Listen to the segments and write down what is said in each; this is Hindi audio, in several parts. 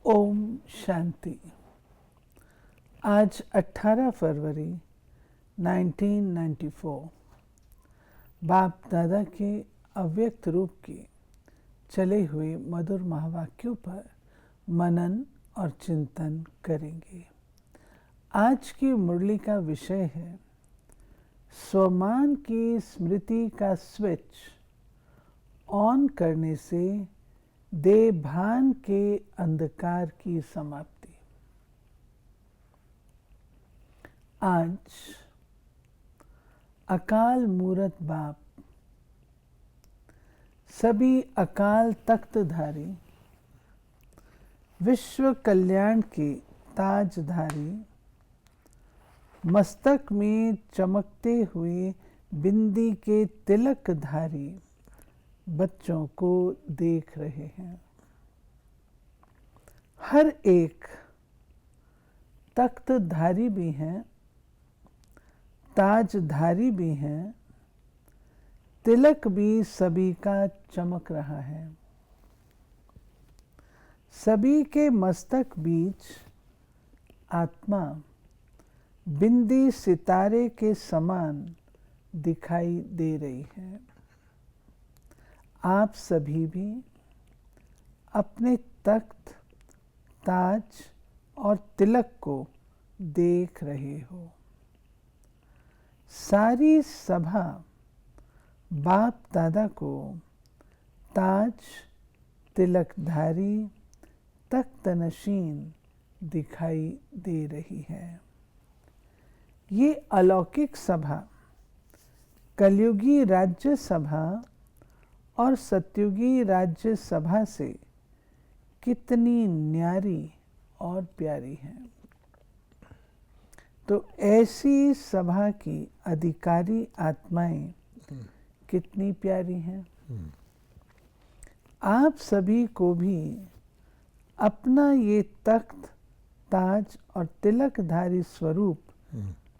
ओम शांति। आज 18 फरवरी 1994 बाप दादा के अव्यक्त रूप के चले हुए मधुर महावाक्यों पर मनन और चिंतन करेंगे। आज की मुरली का विषय है स्वमान की स्मृति का स्विच ऑन करने से देभान के अंधकार की समाप्ति। आज अकाल मूरत बाप सभी अकाल तख्तधारी विश्व कल्याण के ताजधारी मस्तक में चमकते हुए बिंदी के तिलकधारी बच्चों को देख रहे हैं। हर एक तख्तधारी भी हैं, ताजधारी भी हैं, तिलक भी सभी का चमक रहा है। सभी के मस्तक बीच आत्मा बिंदी सितारे के समान दिखाई दे रही है। आप सभी भी अपने तख्त, ताज और तिलक को देख रहे हो। सारी सभा बाप दादा को ताज, तिलकधारी, तख्तनशीन दिखाई दे रही है। ये अलौकिक सभा कलयुगी राज्य सभा और सत्युगी राज्य सभा से कितनी न्यारी और प्यारी है। तो ऐसी सभा की अधिकारी आत्माएं कितनी प्यारी हैं। आप सभी को भी अपना ये तख्त, ताज और तिलकधारी स्वरूप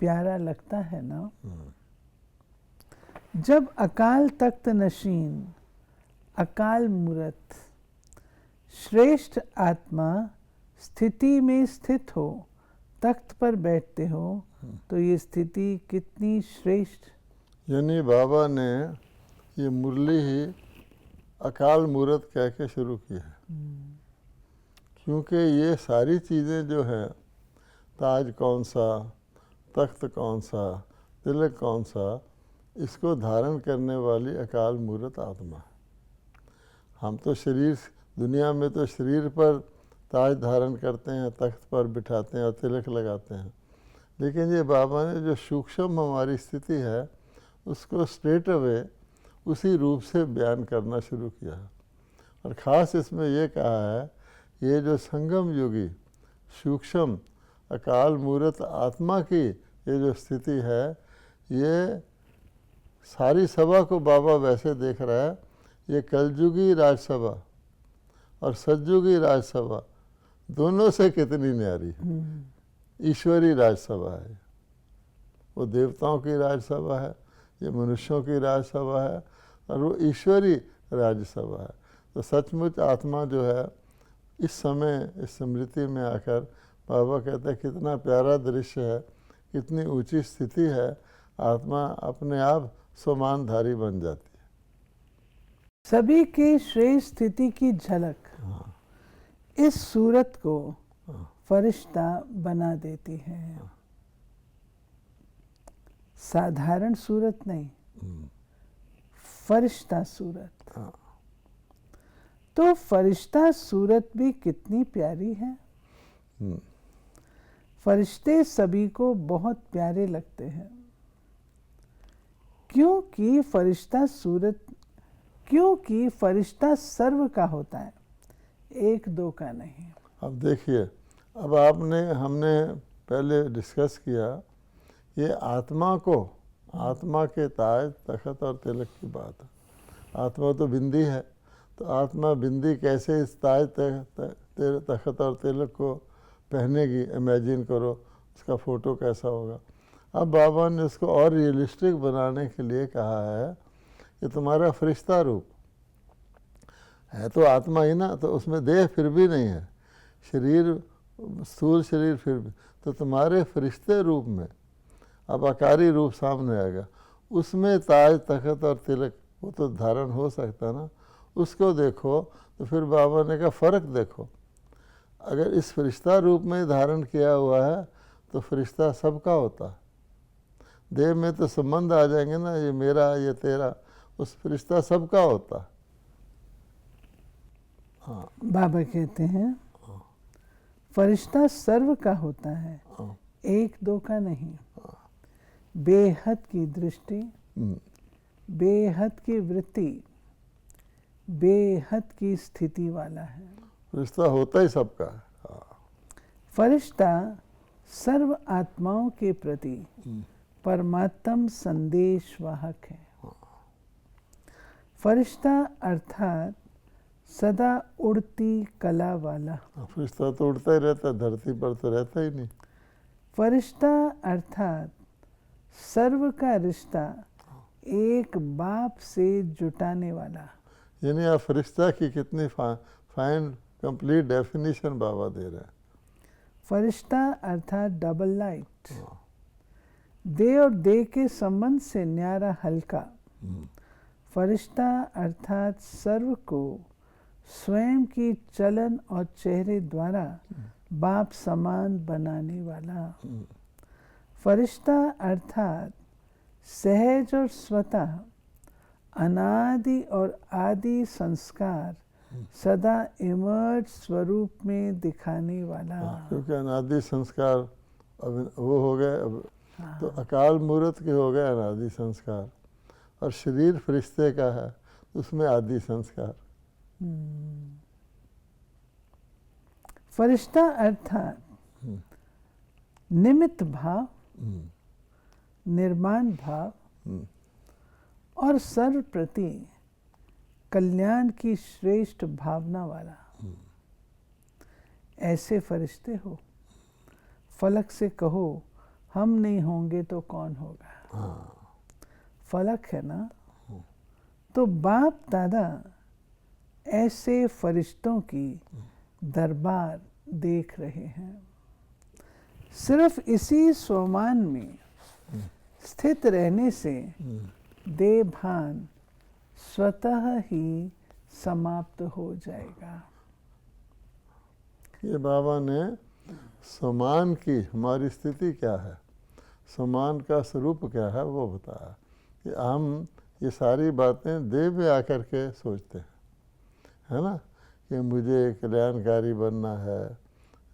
प्यारा लगता है ना। जब अकाल तख्त नशीन, अकाल मूरत, श्रेष्ठ आत्मा स्थिति में स्थित हो, तख्त पर बैठते हो, तो ये स्थिति कितनी श्रेष्ठ। यानी बाबा ने ये मुरली ही अकाल मूरत कह के शुरू की है। क्योंकि ये सारी चीज़ें जो है, ताज कौन सा, तख्त कौन सा, तिलक कौन सा, इसको धारण करने वाली अकाल मूरत आत्मा है। हम तो शरीर, दुनिया में तो शरीर पर ताज धारण करते हैं, तख्त पर बिठाते हैं और तिलक लगाते हैं, लेकिन ये बाबा ने जो सूक्ष्म हमारी स्थिति है उसको स्ट्रेट अवे उसी रूप से बयान करना शुरू किया है। और ख़ास इसमें ये कहा है, ये जो संगम युगी सूक्ष्म अकाल मूरत आत्मा की ये जो स्थिति है, ये सारी सभा को बाबा वैसे देख रहा है, ये कलयुगी राजसभा और सतयुगी राजसभा दोनों से कितनी न्यारी है। ईश्वरी राजसभा है, वो देवताओं की राजसभा है, ये मनुष्यों की राजसभा है और वो ईश्वरी राजसभा है। तो सचमुच आत्मा जो है इस समय इस स्मृति में आकर बाबा कहते हैं कितना प्यारा दृश्य है, कितनी ऊंची स्थिति है, आत्मा अपने आप स्वमानधारी बन जाती है। सभी की श्रेष्ठ स्थिति की झलक इस सूरत को फरिश्ता बना देती है। साधारण सूरत नहीं, फरिश्ता सूरत। तो फरिश्ता सूरत भी कितनी प्यारी है। फरिश्ते सभी को बहुत प्यारे लगते हैं, क्योंकि फरिश्ता सर्व का होता है, एक दो का नहीं। अब देखिए, अब हमने पहले डिस्कस किया ये आत्मा के ताज, तख्त और तिलक की बात है। आत्मा तो बिंदी है, तो आत्मा बिंदी कैसे इस ताज, तख्त और तिलक को पहनेगी। इमेजिन करो उसका फ़ोटो कैसा होगा। अब बाबा ने उसको और रियलिस्टिक बनाने के लिए कहा है कि तुम्हारा फरिश्ता रूप है तो आत्मा ही ना, तो उसमें देह फिर भी नहीं है, शरीर स्थूल शरीर फिर भी, तो तुम्हारे फरिश्ते रूप में अब आकारी रूप सामने आएगा, उसमें ताज तखत और तिलक वो तो धारण हो सकता ना, उसको देखो। तो फिर बाबा ने कहा फ़र्क देखो, अगर इस फरिश्ता रूप में धारण किया हुआ है तो फरिश्ता सबका होता है, देह में तो संबंध आ जाएंगे ना, ये मेरा ये तेरा, उस फरिश्ता सबका होता है। हाँ बाबा कहते हैं फरिश्ता सर्व का होता है, हाँ एक दो का नहीं। बेहद की दृष्टि, बेहद की वृत्ति, बेहद की स्थिति वाला है। फरिश्ता होता ही सबका है। हाँ। फरिश्ता सर्व आत्माओं के प्रति परमात्म संदेश वाहक है। फरिश्ता अर्थात सदा उड़ती कला वाला। फरिश्ता तो उड़ता ही रहता है, धरती पर तो रहता ही नहीं। फरिश्ता अर्थात सर्व का रिश्ता एक बाप से जुटाने वाला। यानी आप फरिश्ता की कितनी फाइन कंप्लीट डेफिनेशन बाबा दे रहे हैं। फरिश्ता अर्थात डबल लाइट, दे और दे के संबंध से न्यारा हल्का। फरिश्ता अर्थात सर्व को स्वयं की चलन और चेहरे द्वारा बाप समान बनाने वाला। फरिश्ता अर्थात सहज और स्वतः अनादि और आदि संस्कार सदा इमर्ज स्वरूप में दिखाने वाला। क्योंकि अनादि संस्कार अब वो हो गए, अब तो अकाल मूर्त के हो गए अनादि संस्कार, और शरीर फरिश्ते का है, उसमें आदि संस्कार। फरिश्ता अर्थात निमित्त भाव, निर्माण भाव और सर्व प्रति कल्याण की श्रेष्ठ भावना वाला। ऐसे फरिश्ते हो, फलक से कहो हम नहीं होंगे तो कौन होगा। फलक है ना, तो बाप दादा ऐसे फरिश्तों की दरबार देख रहे हैं। सिर्फ इसी स्वमान में स्थित रहने से देह भान स्वतः ही समाप्त हो जाएगा। ये बाबा ने समान की हमारी स्थिति क्या है, समान का स्वरूप क्या है वो बताया कि हम ये सारी बातें देह में आकर के सोचते हैं, है ना, कि मुझे कल्याणकारी बनना है,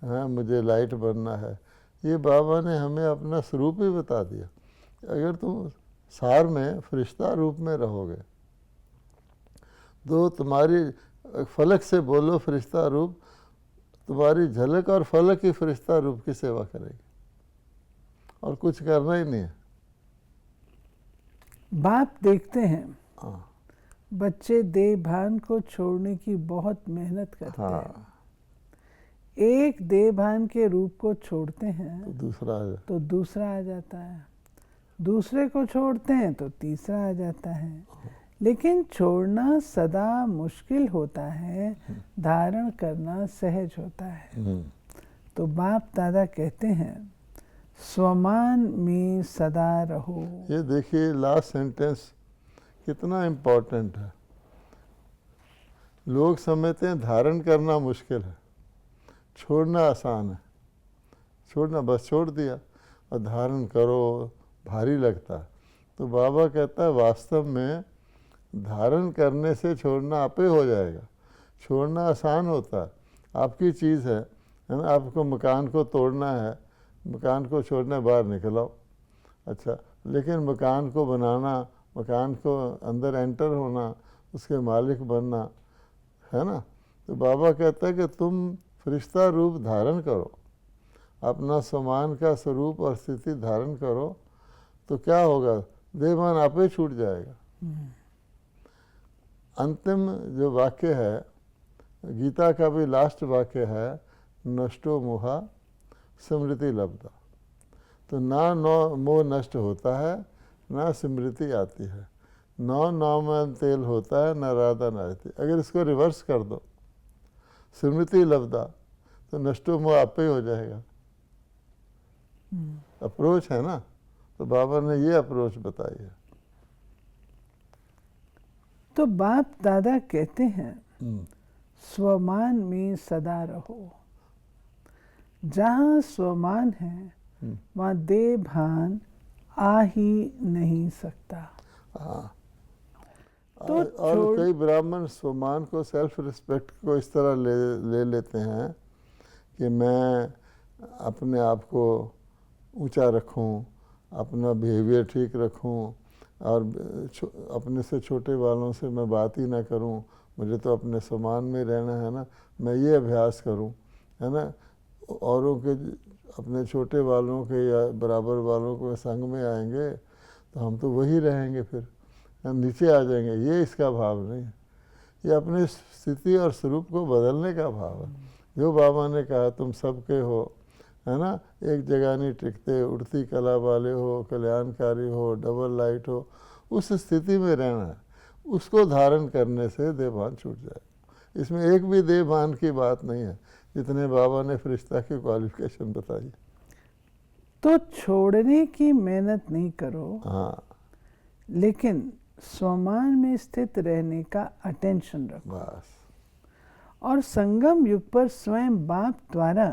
हाँ मुझे लाइट बनना है। ये बाबा ने हमें अपना स्वरूप ही बता दिया। अगर तुम सार में फरिश्ता रूप में रहोगे तो तुम्हारी फलक से बोलो फरिश्ता रूप, तुम्हारी झलक और फलक ही फरिश्ता रूप की सेवा करेगी, और कुछ करना ही नहीं है। बाप देखते हैं हाँ बच्चे देह भान को छोड़ने की बहुत मेहनत करते हाँ। हैं। एक देह भान के रूप को छोड़ते हैं तो दूसरा है, तो दूसरा आ जाता है, दूसरे को छोड़ते हैं तो तीसरा आ जाता है। लेकिन छोड़ना सदा मुश्किल होता है, धारण करना सहज होता है। तो बाप दादा कहते हैं स्वमान में सदा रहो। ये देखिए लास्ट सेंटेंस कितना इम्पोर्टेंट है। लोग समझते हैं धारण करना मुश्किल है, छोड़ना आसान है। छोड़ना बस छोड़ दिया, और धारण करो भारी लगता है। तो बाबा कहता है वास्तव में धारण करने से छोड़ना आपे हो जाएगा। छोड़ना आसान होता है, आपकी चीज़ है ना। आपको मकान को तोड़ना है, मकान को छोड़ने बाहर निकलो, अच्छा, लेकिन मकान को बनाना, मकान को अंदर एंटर होना, उसके मालिक बनना, है ना। तो बाबा कहता है कि तुम फरिश्ता रूप धारण करो, अपना समान का स्वरूप और स्थिति धारण करो, तो क्या होगा, देहभान आप ही छूट जाएगा। अंतिम जो वाक्य है गीता का भी लास्ट वाक्य है, नष्टो मोहा स्मृति लब्धा। तो ना मोह नष्ट होता है, ना स्मृति आती है, ना नाम तेल होता है, ना राधा नाती। अगर इसको रिवर्स कर दो, स्मृति लब्धा, तो नष्टो मोह आपे ही हो जाएगा। अप्रोच है ना, तो बाबा ने ये अप्रोच बताई है। तो बाप दादा कहते हैं स्वमान में सदा रहो। जहाँ स्वमान है वहाँ देह भान आ ही नहीं सकता। हाँ। तो और कई ब्राह्मण स्वमान को, सेल्फ रिस्पेक्ट को इस तरह ले लेते हैं कि मैं अपने आप को ऊंचा रखूं, अपना बिहेवियर ठीक रखूं, और अपने से छोटे वालों से मैं बात ही ना करूं, मुझे तो अपने समान में रहना है ना, मैं ये अभ्यास करूं, है ना। औरों के, अपने छोटे वालों के या बराबर वालों के संग में आएंगे तो हम तो वही रहेंगे, फिर हम नीचे आ जाएंगे। ये इसका भाव नहीं है, ये अपनी स्थिति और स्वरूप को बदलने का भाव है। जो बाबा ने कहा तुम सबके हो, है ना, एक जगह नहीं टिकते, उड़ती कला वाले हो, कल्याणकारी हो, डबल लाइट हो, उस स्थिति में रहना है। उसको धारण करने से देहभान छूट जाएगा। इसमें एक भी देहभान की बात नहीं है, जितने बाबा ने फरिश्ता की क्वालिफिकेशन बताई। तो छोड़ने की मेहनत नहीं करो, हाँ, लेकिन स्वमान में स्थित रहने का अटेंशन रखो। बस। और संगम युग पर स्वयं बाप द्वारा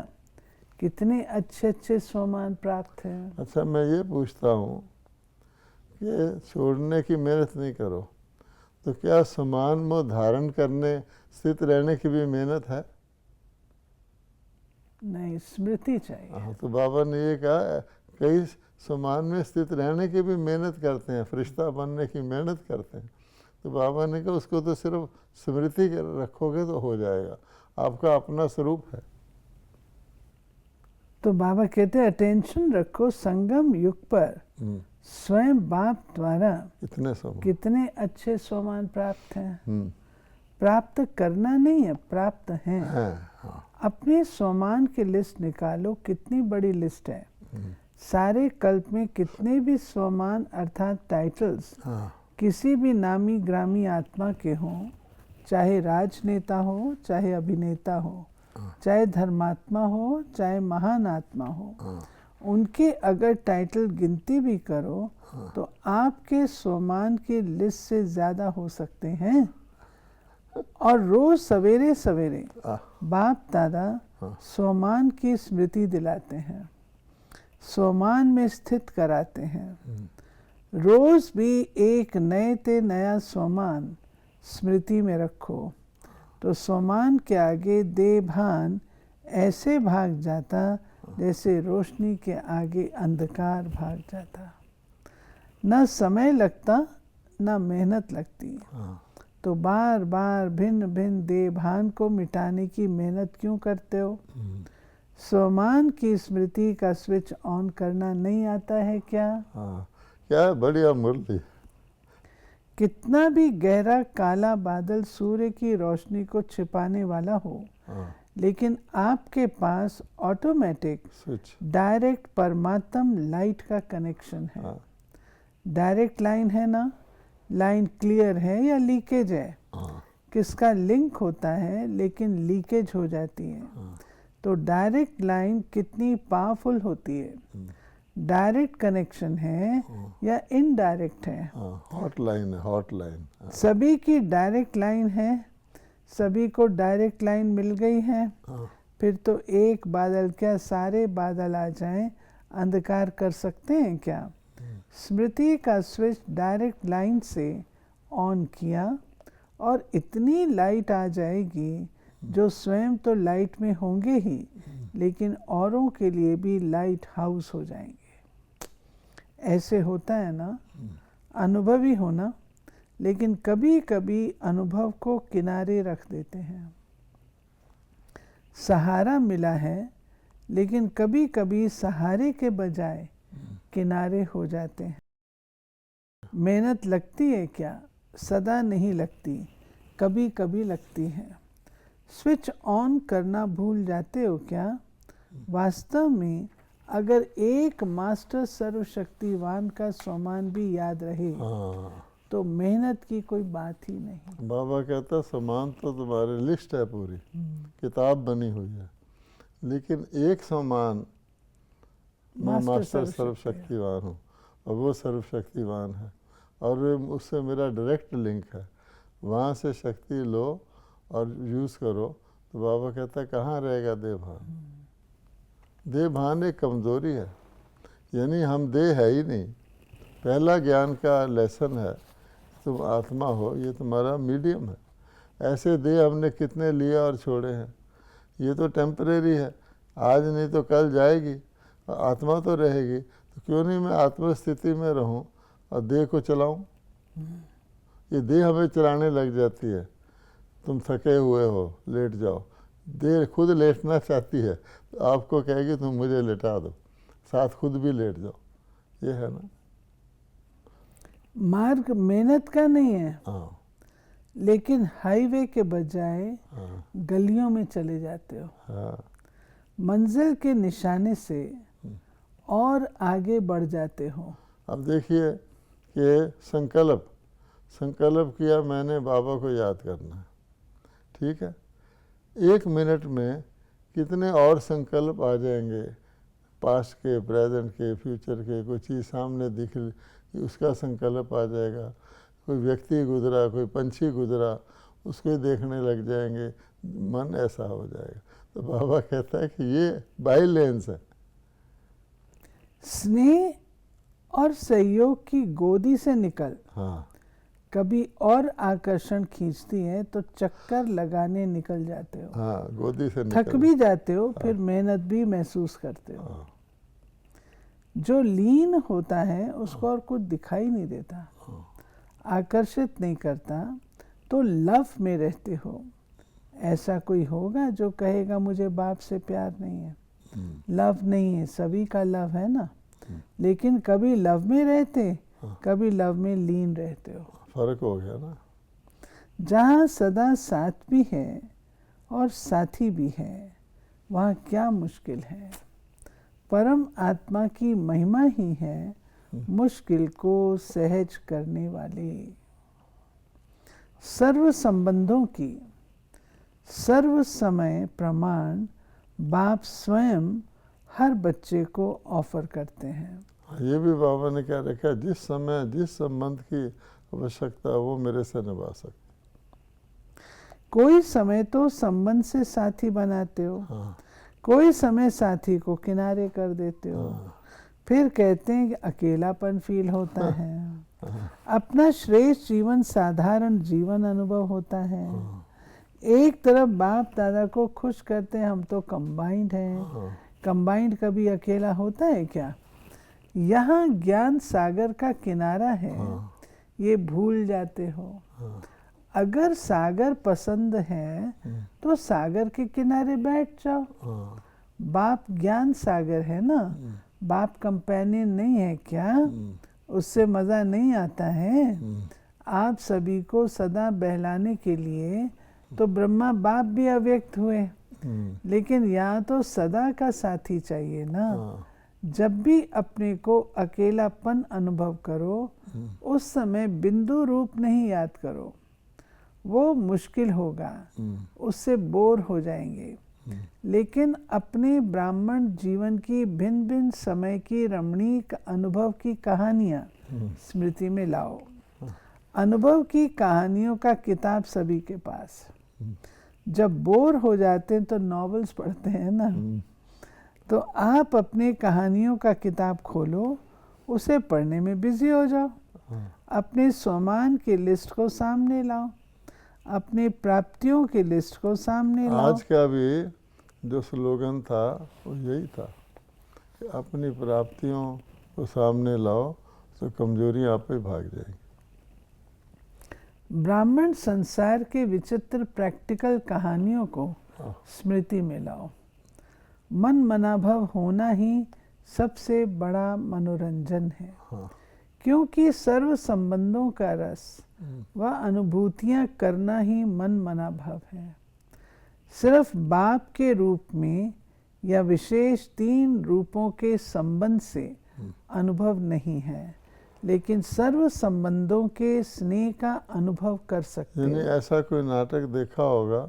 कितने अच्छे अच्छे स्वमान प्राप्त हैं। अच्छा, मैं ये पूछता हूँ कि छोड़ने की मेहनत नहीं करो, तो क्या समान मोह धारण करने, स्थित रहने की भी मेहनत है? नहीं, स्मृति चाहिए। हाँ, तो बाबा ने ये कहा कई समान में स्थित रहने की भी मेहनत करते हैं, फरिश्ता बनने की मेहनत करते हैं। तो बाबा ने कहा उसको तो सिर्फ स्मृति रखोगे तो हो जाएगा, आपका अपना स्वरूप है। तो बाबा कहते हैं अटेंशन रखो, संगम युग पर स्वयं बाप द्वारा कितने अच्छे स्वमान प्राप्त हैं। प्राप्त करना नहीं है, प्राप्त हैं। हाँ। अपने स्वमान की लिस्ट निकालो, कितनी बड़ी लिस्ट है। सारे कल्प में कितने भी स्वमान अर्थात टाइटल्स किसी भी नामी ग्रामी आत्मा के हों, चाहे राजनेता हो, चाहे अभिनेता हो, चाहे धर्मात्मा हो, चाहे महान आत्मा हो, उनके अगर टाइटल गिनती भी करो तो आपके स्वमान की लिस्ट से ज़्यादा हो सकते हैं। और रोज सवेरे सवेरे बाप दादा स्वमान की स्मृति दिलाते हैं, स्वमान में स्थित कराते हैं। रोज भी एक नए ते नया स्वमान स्मृति में रखो तो स्वमान के आगे देहभान ऐसे भाग जाता जैसे रोशनी के आगे अंधकार भाग जाता। न समय लगता, न मेहनत लगती। तो बार बार भिन्न भिन्न देहभान को मिटाने की मेहनत क्यों करते हो? स्वमान की स्मृति का स्विच ऑन करना नहीं आता है क्या? क्या बढ़िया मुरली। कितना भी गहरा काला बादल सूर्य की रोशनी को छिपाने वाला हो, लेकिन आपके पास ऑटोमेटिक डायरेक्ट परमात्म लाइट का कनेक्शन है। डायरेक्ट लाइन है ना, लाइन क्लियर है या लीकेज है? किसका लिंक होता है लेकिन लीकेज हो जाती है। तो डायरेक्ट लाइन कितनी पावरफुल होती है। डायरेक्ट कनेक्शन है या इनडायरेक्ट है? हॉट लाइन है, हॉट लाइन। सभी की डायरेक्ट लाइन है, सभी को डायरेक्ट लाइन मिल गई है। फिर तो एक बादल क्या सारे बादल आ जाएं, अंधकार कर सकते हैं क्या? स्मृति का स्विच डायरेक्ट लाइन से ऑन किया और इतनी लाइट आ जाएगी जो स्वयं तो लाइट में होंगे ही, लेकिन औरों के लिए भी लाइट हाउस हो जाएंगे। ऐसे होता है ना, अनुभवी होना, लेकिन कभी कभी अनुभव को किनारे रख देते हैं। सहारा मिला है, लेकिन कभी कभी सहारे के बजाय किनारे हो जाते हैं। मेहनत लगती है क्या? सदा नहीं लगती, कभी कभी लगती है। स्विच ऑन करना भूल जाते हो क्या? वास्तव में अगर एक मास्टर सर्वशक्तिवान का स्वमान भी याद रहे तो मेहनत की कोई बात ही नहीं। बाबा कहता समान तो तुम्हारी लिस्ट है, पूरी किताब बनी हुई है। लेकिन एक समान मैं मास्टर सर्वशक्तिवान हूँ और वो सर्वशक्तिवान है और उससे मेरा डायरेक्ट लिंक है। वहाँ से शक्ति लो और यूज़ करो। तो बाबा कहता है कहाँ रहेगा देह भान। देह भान एक कमज़ोरी है, यानी हम देह है ही नहीं। पहला ज्ञान का लेसन है तुम आत्मा हो, ये तुम्हारा मीडियम है। ऐसे देह हमने कितने लिए और छोड़े हैं। ये तो टेम्परेरी है, आज नहीं तो कल जाएगी, आत्मा तो रहेगी। तो क्यों नहीं मैं आत्म स्थिति में रहूं और देह को चलाऊं। ये देह हमें चलाने लग जाती है। तुम थके हुए हो, लेट जाओ। देह खुद लेटना चाहती है तो आपको कहेगी तुम मुझे लेटा दो, साथ खुद भी लेट जाओ। ये है ना, मार्ग मेहनत का नहीं है। हाँ लेकिन हाईवे के बजाय हाँ गलियों में चले जाते हो। हाँ मंजिल के निशाने से और आगे बढ़ जाते हो। अब देखिए कि संकल्प किया मैंने बाबा को याद करना है, ठीक है। 1 मिनट में कितने और संकल्प आ जाएंगे, पास्ट के, प्रेजेंट के, फ्यूचर के। कोई चीज़ सामने दिख रही उसका संकल्प आ जाएगा। कोई व्यक्ति गुजरा, कोई पंछी गुजरा, उसको देखने लग जाएंगे, मन ऐसा हो जाएगा। तो बाबा कहता है कि ये बाई लेंस है। स्नेह और सहयोग की गोदी से निकल। हाँ कभी और आकर्षण खींचती है तो चक्कर लगाने निकल जाते हो। हाँ, गोदी से थक भी जाते हो, फिर मेहनत भी महसूस करते हो। हाँ, जो लीन होता है उसको और कुछ दिखाई नहीं देता, आकर्षित नहीं करता, तो लव में रहते हो। ऐसा कोई होगा जो कहेगा मुझे बाप से प्यार नहीं है। लव नहीं है, सभी का लव है ना। लेकिन कभी लव में रहते, कभी लव में लीन रहते हो। फर्क हो गया ना। जहाँ सदा साथ भी है और साथी भी है, वहाँ क्या मुश्किल है। परम आत्मा की महिमा ही है मुश्किल को सहज करने वाली। सर्व संबंधों की सर्व समय प्रमाण बाप स्वयं हर बच्चे को ऑफर करते हैं। ये भी बाबा ने क्या रखा, जिस समय जिस संबंध की आवश्यकता वो मेरे से निभा सकते। कोई समय तो संबंध से साथी बनाते हो, हाँ, कोई समय साथी को किनारे कर देते हो। फिर कहते हैं कि अकेलापन फील होता है। अपना श्रेष्ठ जीवन साधारण जीवन अनुभव होता है। एक तरफ बाप दादा को खुश करते हैं, हम तो कंबाइंड हैं। कंबाइंड कभी अकेला होता है क्या? यहाँ ज्ञान सागर का किनारा है, ये भूल जाते हो। अगर सागर पसंद है तो सागर के किनारे बैठ जाओ। बाप ज्ञान सागर है ना, बाप कंपेनियन नहीं है क्या? उससे मज़ा नहीं आता है? आप सभी को सदा बहलाने के लिए तो ब्रह्मा बाप भी अव्यक्त हुए, लेकिन यहाँ तो सदा का साथी चाहिए ना। जब भी अपने को अकेलापन अनुभव करो, उस समय बिंदु रूप नहीं याद करो, वो मुश्किल होगा, उससे बोर हो जाएंगे। लेकिन अपने ब्राह्मण जीवन की भिन्न भिन्न समय की रमणीक अनुभव की कहानियाँ स्मृति में लाओ। अनुभव की कहानियों का किताब सभी के पास। जब बोर हो जाते हैं तो नॉवेल्स पढ़ते हैं ना, तो आप अपने कहानियों का किताब खोलो, उसे पढ़ने में बिजी हो जाओ। अपने स्वमान की लिस्ट को सामने लाओ, अपनी प्राप्तियों की लिस्ट को सामने लाओ। आज का भी जो स्लोगन था वो यही था कि अपनी प्राप्तियों को सामने लाओ तो कमजोरियां आप ही भाग जाएंगी। ब्राह्मण संसार के विचित्र प्रैक्टिकल कहानियों को स्मृति में लाओ। मन मनाभव होना ही सबसे बड़ा मनोरंजन है। क्योंकि सर्व संबंधों का रस व अनुभूतियां करना ही मन मनाभव है। सिर्फ बाप के रूप में या विशेष 3 रूपों के संबंध से अनुभव नहीं है, लेकिन सर्व संबंधों के स्नेह का अनुभव कर सकते हैं। यानी ऐसा कोई नाटक देखा होगा,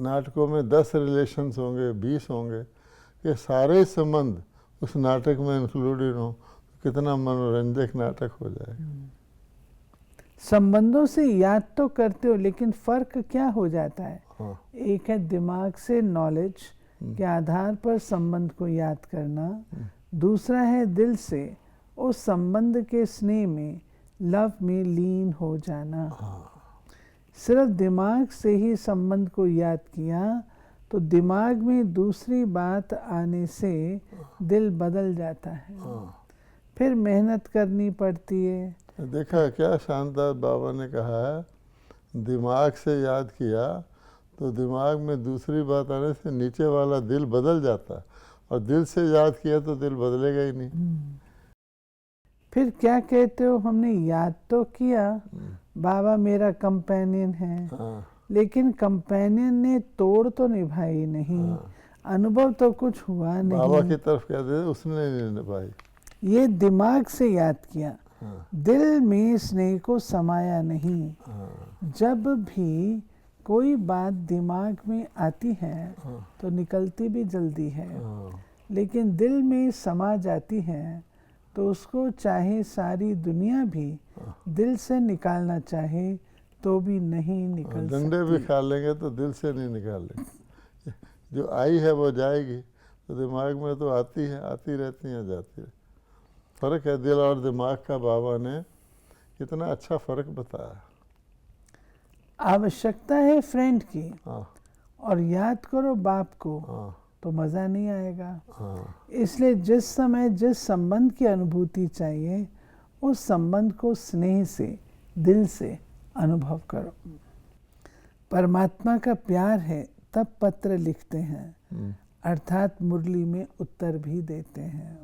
नाटकों में 10 रिलेशंस होंगे, 20 होंगे, ये सारे संबंध उस नाटक में इंक्लूडेड हो, कितना मनोरंजक नाटक हो जाएगा। संबंधों से याद तो करते हो, लेकिन फर्क क्या हो जाता है? हाँ। एक है दिमाग से नॉलेज के आधार पर संबंध को याद करना, दूसरा है दिल से उस संबंध के स्नेह में, लव में लीन हो जाना। सिर्फ दिमाग से ही संबंध को याद किया तो दिमाग में दूसरी बात आने से दिल बदल जाता है, फिर मेहनत करनी पड़ती है। देखा क्या शानदार बाबा ने कहा है, दिमाग से याद किया तो दिमाग में दूसरी बात आने से नीचे वाला दिल बदल जाता है, और दिल से याद किया तो दिल बदलेगा ही नहीं। फिर क्या कहते हो, हमने याद तो किया बाबा मेरा कंपेनियन है, हाँ। लेकिन कंपेनियन ने तोड़ तो निभाई नहीं, अनुभव तो कुछ हुआ नहीं। बाबा की तरफ कहते उसने नहीं निभाई। ये दिमाग से याद किया, हाँ। दिल में स्नेह को समाया नहीं। जब भी कोई बात दिमाग में आती है तो निकलती भी जल्दी है, लेकिन दिल में समा जाती है तो उसको चाहे सारी दुनिया भी दिल से निकालना चाहे तो भी नहीं निकल सकती। डंडे भी खा लेंगे तो दिल से नहीं निकालेंगे। जो आई है वो जाएगी, तो दिमाग में तो आती है, आती रहती है, जाती है। फर्क है दिल और दिमाग का। बाबा ने कितना अच्छा फर्क बताया। आवश्यकता है फ्रेंड की, हाँ। और याद करो बाप को, हाँ। तो मज़ा नहीं आएगा। हाँ। इसलिए जिस समय जिस संबंध की अनुभूति चाहिए, उस संबंध को स्नेह से, दिल से अनुभव करो। परमात्मा का प्यार है तब पत्र लिखते हैं, अर्थात मुरली में उत्तर भी देते हैं,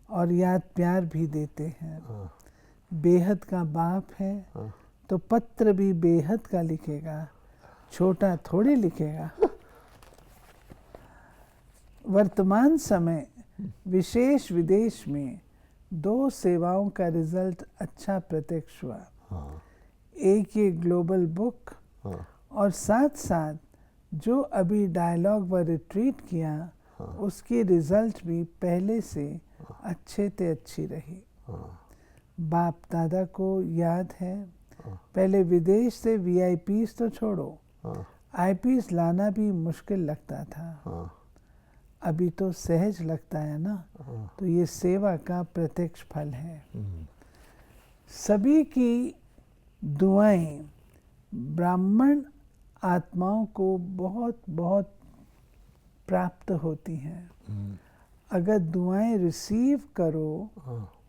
और याद प्यार भी देते हैं। बेहद का बाप है तो पत्र भी बेहद का लिखेगा, छोटा थोड़ी लिखेगा। वर्तमान समय विशेष विदेश में 2 सेवाओं का रिजल्ट अच्छा प्रत्यक्ष हुआ। एक ये ग्लोबल बुक, और साथ साथ जो अभी डायलॉग व रिट्रीट किया, उसकी रिजल्ट भी पहले से अच्छे से अच्छी रही। बाप दादा को याद है, पहले विदेश से VIPs तो छोड़ो, IPs लाना भी मुश्किल लगता था। अभी तो सहज लगता है ना, तो ये सेवा का प्रत्यक्ष फल है। सभी की दुआएं ब्राह्मण आत्माओं को बहुत बहुत प्राप्त होती हैं। अगर दुआएं रिसीव करो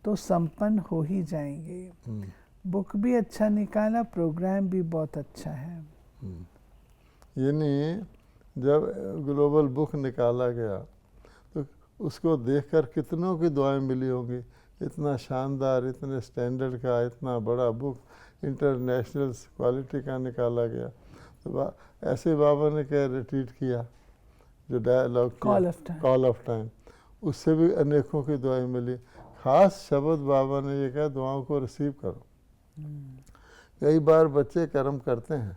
तो संपन्न हो ही जाएंगे। बुक भी अच्छा निकाला, प्रोग्राम भी बहुत अच्छा है। यानी जब ग्लोबल बुक निकाला गया तो उसको देखकर कितनों की दुआएं मिली होंगी। इतना शानदार, इतने स्टैंडर्ड का, इतना बड़ा बुक, इंटरनेशनल क्वालिटी का निकाला गया। तो ऐसे बाबा ने क्या रिट्रीट किया, जो डायलॉग कॉल ऑफ टाइम, उससे भी अनेकों की दुआएं मिली। खास शब्द बाबा ने ये कहा, दुआओं को रिसीव करो। कई बार बच्चे कर्म करते हैं,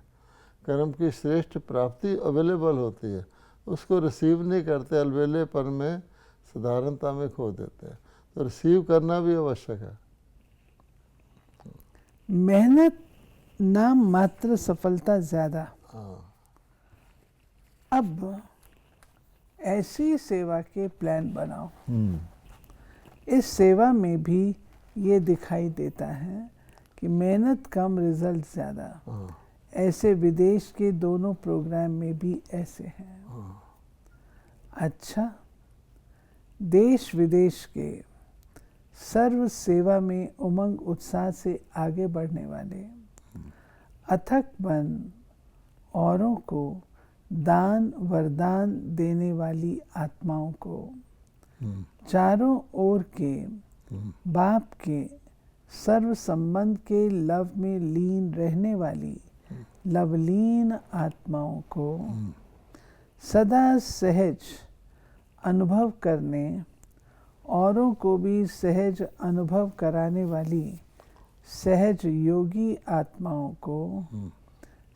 कर्म की श्रेष्ठ प्राप्ति अवेलेबल होती है, उसको रिसीव नहीं करते, अलबेलेपन में, साधारणता में खो देते हैं। तो रिसीव करना भी आवश्यक है। मेहनत नाम मात्र, सफलता ज्यादा। अब ऐसी सेवा के प्लान बनाओ। इस सेवा में भी ये दिखाई देता है कि मेहनत कम, रिजल्ट ज़्यादा। ऐसे विदेश के दोनों प्रोग्राम में भी ऐसे हैं। अच्छा, देश विदेश के सर्व सेवा में उमंग उत्साह से आगे बढ़ने वाले, अथक मन औरों को दान वरदान देने वाली आत्माओं को, चारों ओर के बाप के सर्व संबंध के लव में लीन रहने वाली लवलीन आत्माओं को, सदा सहज अनुभव करने, औरों को भी सहज अनुभव कराने वाली सहज योगी आत्माओं को,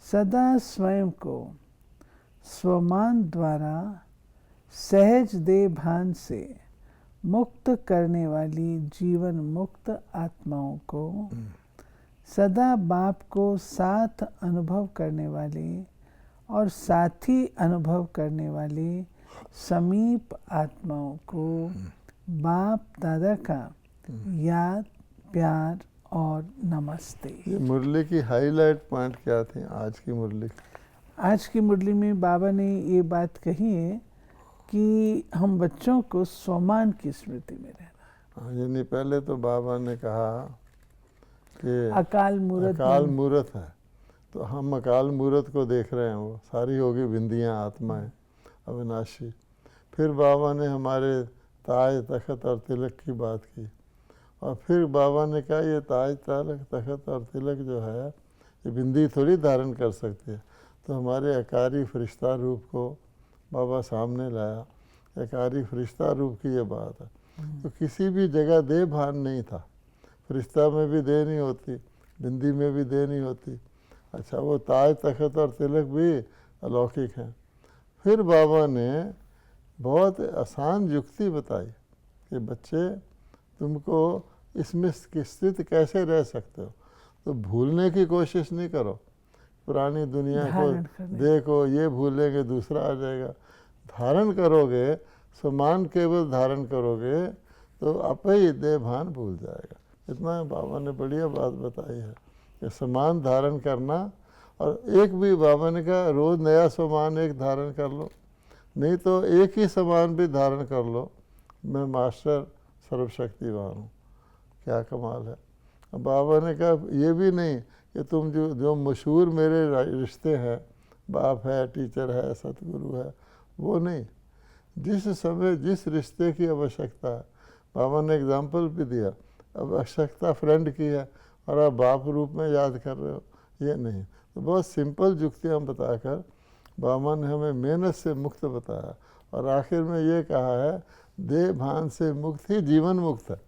सदा स्वयं को स्वमान द्वारा सहज देह भान से मुक्त करने वाली जीवन मुक्त आत्माओं को सदा बाप को साथ अनुभव करने वाले और साथी अनुभव करने वाले समीप आत्माओं को बाप दादा का याद, प्यार और नमस्ते। ये मुरली की हाईलाइट पॉइंट क्या थे आज की मुरली? आज की मुरली में बाबा ने ये बात कही है कि हम बच्चों को स्वमान की स्मृति में रहना। यानी पहले तो बाबा ने कहा कि अकाल मूरत है, तो हम अकाल मूरत को देख रहे हैं, वो सारी होगी बिंदियाँ आत्माएं अविनाशी। फिर बाबा ने हमारे ताज तखत और तिलक की बात की, और फिर बाबा ने कहा ये ताज तखत और तिलक जो है ये बिंदी थोड़ी धारण कर सकते हैं, तो हमारे अकारी फरिश्ता रूप को बाबा सामने लाया। अकारी फरिश्ता रूप की ये बात है। तो किसी भी जगह देह भान नहीं था, फरिश्ता में भी देह नहीं होती, बिंदी में भी देह नहीं होती। अच्छा, वो ताज तखत और तिलक भी अलौकिक हैं। फिर बाबा ने बहुत आसान युक्ति बताई कि बच्चे तुमको इसमें स्थित कैसे रह सकते हो, तो भूलने की कोशिश नहीं करो, पुरानी दुनिया को देखो, ये भूलेंगे दूसरा आ जाएगा। धारण करोगे, समान केवल धारण करोगे तो आप ही देह भान भूल जाएगा। इतना बाबा ने बढ़िया बात बताई है कि समान धारण करना, और एक भी बाबा ने कहा रोज़ नया समान एक धारण कर लो, नहीं तो एक ही समान भी धारण कर लो। मैं मास्टर सर्वशक्तिवान हूँ, क्या कमाल है। अब बाबा ने कहा ये भी नहीं कि तुम जो मशहूर मेरे रिश्ते हैं, बाप है, टीचर है, सतगुरु है, वो नहीं, जिस समय जिस रिश्ते की आवश्यकता है। बाबा ने एग्जाम्पल भी दिया, अब आवश्यकता फ्रेंड की है और आप बाप रूप में याद कर रहे हो, ये नहीं। तो बहुत सिंपल युक्तियाँ बताकर बाबा ने हमें मेहनत से मुक्त बताया, और आखिर में ये कहा है देह भान से मुक्त ही जीवन मुक्त है।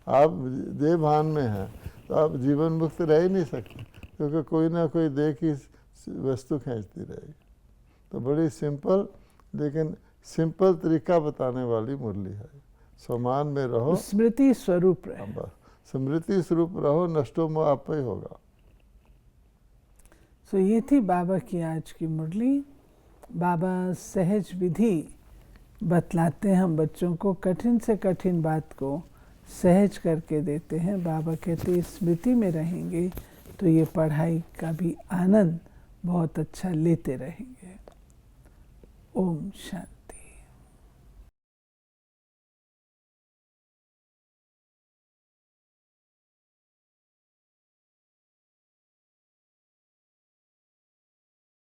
आप देह भान में हैं तो आप जीवन मुक्त रह ही नहीं सकते, क्योंकि कोई ना कोई देह की वस्तु खींचती रहेगी। तो बड़ी सिंपल लेकिन सिंपल तरीका बताने वाली मुरली है। समान में रहो, स्मृति स्वरूप रहे, बस स्मृति स्वरूप रहो, नष्टो मोह आप ही होगा। तो ये थी बाबा की आज की मुरली। बाबा सहज विधि बतलाते हैं हम बच्चों को, कठिन से कठिन बात को सहज करके देते हैं। बाबा कहते हैं स्मृति में रहेंगे तो ये पढ़ाई का भी आनंद बहुत अच्छा लेते रहेंगे। ओम शांति।